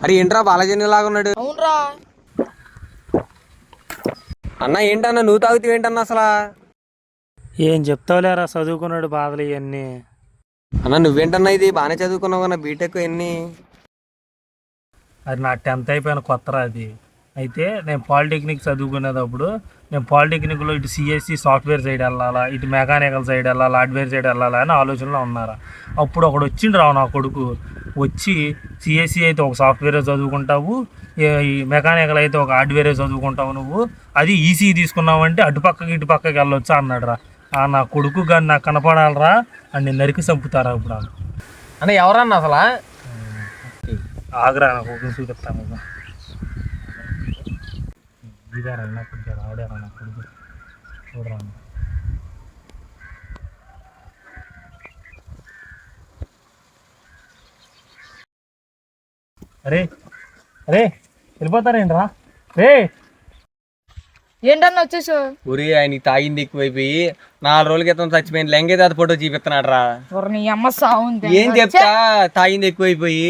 అరే ఏంట్రా బాలజీ లాగా ఉన్నాడు. అవునరా. అన్న ఏంటన్నా నువ్వు తాగుతావు ఏంటన్నా అసలు? ఏం చెప్తావులేరా చదువుకున్నాడు బాధలు ఇవన్నీ. అన్న నువ్వేంటన్నా ఇది బాగానే చదువుకున్నావు కన్నా బీటెక్ ఎన్ని? అది నా 10th అయిపోయిన కొత్తరా అది. అయితే నేను పాలిటెక్నిక్ చదువుకునేటప్పుడు నేను పాలిటెక్నిక్లో ఇటు సిఎస్సి సాఫ్ట్వేర్ సైడ్ వెళ్ళాలా, ఇటు మెకానికల్ సైడ్ వెళ్ళాలా, హార్డ్వేర్ సైడ్ వెళ్ళాలా అని ఆలోచనలో ఉన్నారా. అప్పుడు ఒకడు వచ్చిండ్రావు నా కొడుకు వచ్చి, సిఎస్సి అయితే ఒక సాఫ్ట్వేర్ చదువుకుంటావు, ఈ మెకానికల్ అయితే ఒక హార్డ్వేరే చదువుకుంటావు, నువ్వు అది ఈసీ తీసుకున్నావు అంటే అటుపక్కకి ఇటు పక్కకి వెళ్ళొచ్చా అన్నాడు రా. నా కొడుకు కానీ నాకు కనపడాలరా అని నేను నరికి చంపుతారా ఇప్పుడు. అన్న ఎవరన్నా అసలు? ఆగ్రా నాకు ఒక చూపిస్తాను. ఇదారా నా కొడుకు, ఆడారా నా కొడుకు, చూడరా. అరే అరే వెళ్ళిపోతారేంట్రా రే? ఏంటన్నా వచ్చేసావు? ఊరి ఆయనకి తాగింది ఎక్కువైపోయి 4 రోజుల క్రితం చచ్చిపోయింది లెంగే తాత ఫోటో చూపిస్తున్నాడు రా. నీ అమ్మ సాగుంది. ఏం చెప్తా, తాగింది ఎక్కువైపోయి.